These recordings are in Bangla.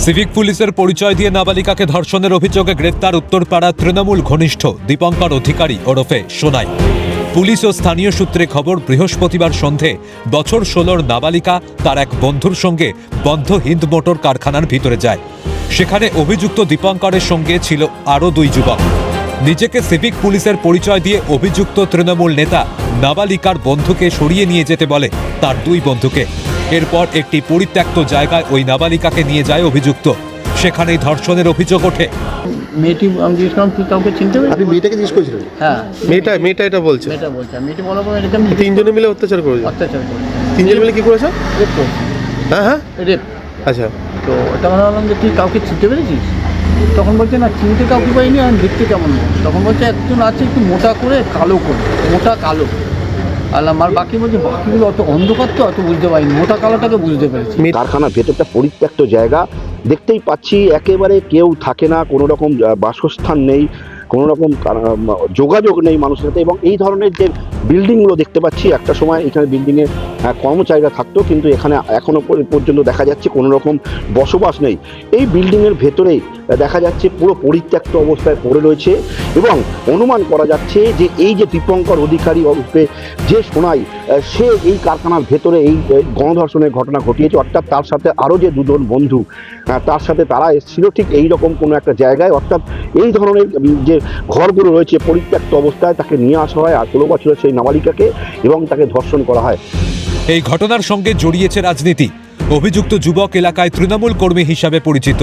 সিভিক পুলিশের পরিচয় দিয়ে নাবালিকাকে ধর্ষণের অভিযোগে গ্রেপ্তার উত্তরপাড়া তৃণমূল ঘনিষ্ঠ দীপঙ্কর অধিকারী ওরফে সোনাই। পুলিশ ও স্থানীয় সূত্রে খবর, বৃহস্পতিবার সন্ধে বছর 16 নাবালিকা তার এক বন্ধুর সঙ্গে বন্ধ হিন্দ মোটর কারখানার ভিতরে যায়। সেখানে অভিযুক্ত দীপঙ্করের সঙ্গে ছিল আরও 2 যুবক। নিজেকে সিভিক পুলিশের পরিচয় দিয়ে অভিযুক্ত তৃণমূল নেতা নাবালিকার বন্ধুকে সরিয়ে নিয়ে যেতে বলে তার 2 বন্ধুকে। এরপর একটি পরিত্যক্ত জায়গায় ওই নাবালিকাকে নিয়ে যায় অভিযুক্ত। সেখানেই ধর্ষণের অভিযোগ ওঠে। মেয়েটি আমি জিজ্ঞেস করলাম, তুই কাউকে চিনতে পেরেছিস? আপনি মেয়েটাকে জিজ্ঞেস করেছিলেন? হ্যাঁ, মেয়েটা এটা বলছে। মেয়েটি বলার পর এটাকে আমি তিনজনে মিলে অত্যাচার করেছে। অত্যাচার করি। তিনজনে মিলে কি করেছে? রেপ করছি। হ্যাঁ, রেপ। আচ্ছা। তো ওটা মনে বললাম যে তুই কাউকে চিনতে পেরেছিস? তখন বলছে না, চিনতে কাউকে পাইনি, আমি দেখতে কেমন। তখন বলছে একজন আছে একটু মোটা করে কালো করে, মোটা কালো। আর আমার বাকি বলছে বাকিগুলো অত অন্ধকার তো অত বুঝতে পারিনি, মোটা কালোটাকে বুঝতে পেরেছি। কারখানার ভেতরটা পরিত্যক্ত জায়গা, দেখতেই পাচ্ছি একেবারে কেউ থাকে না, কোনো রকম বাসস্থান নেই, কোনো রকম যোগাযোগ নেই মানুষের সাথে। এবং এই ধরনের যে বিল্ডিংগুলো দেখতে পাচ্ছি, একটা সময় এখানে বিল্ডিংয়ে কর্মচারীরা থাকতো, কিন্তু এখানে এখনো পর্যন্ত দেখা যাচ্ছে কোনো রকম বসবাস নেই। এই বিল্ডিংয়ের ভেতরেই দেখা যাচ্ছে পুরো পরিত্যক্ত অবস্থায় পড়ে রয়েছে। এবং অনুমান করা যাচ্ছে যে এই যে দীপঙ্কর অধিকারী অরূপে যে সোনাই, সে এই কারখানার ভেতরে এই গণধর্ষণের ঘটনা ঘটিয়েছে। অর্থাৎ তার সাথে আরও যে 2জন বন্ধু, তার সাথে তারা এসেছিল ঠিক এই রকম কোনো একটা জায়গায়। অর্থাৎ এই ধরনের যে ঘরগুলো রয়েছে পরিত্যক্ত অবস্থায়, তাকে নিয়ে আসা হয় 18 বছরের সেই নাবালিকাকে এবং তাকে ধর্ষণ করা হয়। এই ঘটনার সঙ্গে জড়িয়েছে রাজনীতি। অভিযুক্ত যুবক এলাকায় তৃণমূল কর্মী হিসাবে পরিচিত।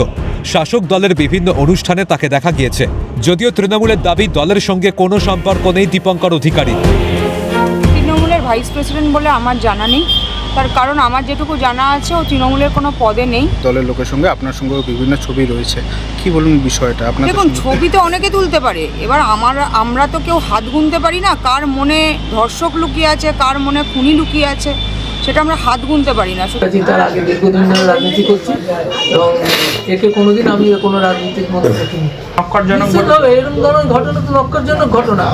শাসক দলের বিভিন্ন অনুষ্ঠানে তাকে দেখা গিয়েছে। যদিও তৃণমূলের দাবি দলের সঙ্গে কোনো সম্পর্ক নেই দীপঙ্কর অধিকারী। তৃণমূলের ভাইস প্রেসিডেন্ট বলে আমার জানা নেই, তার কারণ আমার যেটুকু জানা আছে ও তৃণমূলের কোনো পদে নেই। দলের লোকের সঙ্গে আপনার সঙ্গেও বিভিন্ন ছবি রয়েছে, কি বলুন বিষয়টা? আপনার দেখুন, ছবি তো অনেকে তুলতে পারে, এবার আমরা তো কেউ হাত গুনতে পারি না কার মনে ধর্ষক লুকিয়ে আছে, কার মনে খুনি লুকিয়ে আছে, সেটা আমরা হাত গুনতে পারি না। তার আগে দীর্ঘদিন ধরে রাজনীতি করছি এবং একে কোনোদিন আমি কোনো রাজনীতির মধ্যে দেখিনি। এরকম ধরনের ঘটনা তো নক্কারজনক ঘটনা,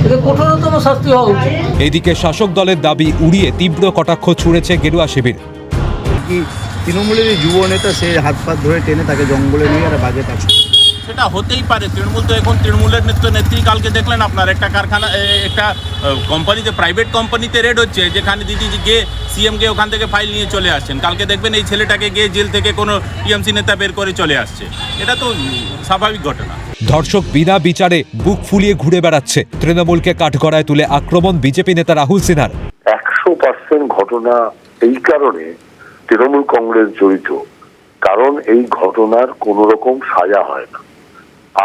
এতে কঠোরতম শাস্তি হওয়া উচিত। এদিকে শাসক দলের দাবি উড়িয়ে তীব্র কটাক্ষ ছুঁড়েছে গেরুয়া শিবির। কি তৃণমূলের যুব নেতা সে হাত পাত ধরে টেনে তাকে জঙ্গলে নিয়ে একটা বাজে কাজ? সেটা হতেই পারে। তৃণমূল তো এখন তৃণমূলের নেত্রী কালকে দেখলেন আপনার একটা কারখানা, একটা কোম্পানিতে, প্রাইভেট কোম্পানিতে রেড হচ্ছে, যেখানে দিদি গিয়ে সিএম কে ওখান থেকে ফাইল নিয়ে চলে আসছেন। কালকে দেখবেন এই ছেলেটাকে গিয়ে জেল থেকে কোনো টিএমসি নেতা বের করে চলে আসছে। এটা তো স্বাভাবিক ঘটনা। ধর্ষক বিনা বিচারে বুক ফুলিয়ে ঘুরে বেড়াচ্ছে। তৃণমূলকে কাঠগড়ায় তুলে আক্রমণ বিজেপি নেতা রাহুল সিনহার। 100% ঘটনা এই কারণে তৃণমূল কংগ্রেস জড়িত, কারণ এই ঘটনার কোন রকম সাজা হয় না।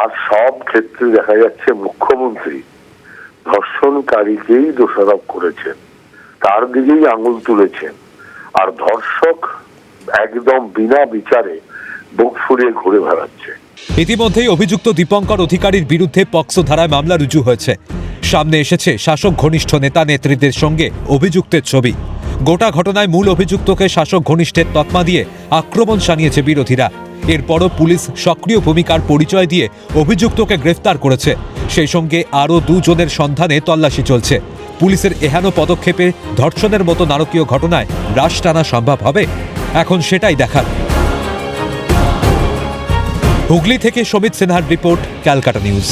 আর সব ক্ষেত্রে দেখা যাচ্ছে মুখ্যমন্ত্রী ধর্ষণকারীকেই দোষারোপ করেছেন, তার দিকেই আঙুল তুলেছেন, আর ধর্ষক একদম বিনা বিচারে বুক ফুলিয়ে ঘুরে বেড়াচ্ছে। ইতিমধ্যেই অভিযুক্ত দীপঙ্কর অধিকারীর বিরুদ্ধে পক্সো ধারায় মামলা রুজু হয়েছে। সামনে এসেছে শাসক ঘনিষ্ঠ নেতা নেত্রীদের সঙ্গে অভিযুক্তের ছবি। গোটা ঘটনায় মূল অভিযুক্তকে শাসক ঘনিষ্ঠের তকমা দিয়ে আক্রমণ শানিয়েছে বিরোধীরা। এরপরও পুলিশ সক্রিয় ভূমিকার পরিচয় দিয়ে অভিযুক্তকে গ্রেফতার করেছে। সেই সঙ্গে আরও 2 জনের সন্ধানে তল্লাশি চলছে। পুলিশের এহেন পদক্ষেপে ধর্ষণের মতো নারকীয় ঘটনায় রাশ টানা সম্ভব হবে? এখন সেটাই দেখার। হুগলি থেকে সমিত সিনহার রিপোর্ট, ক্যালকাটা নিউজ।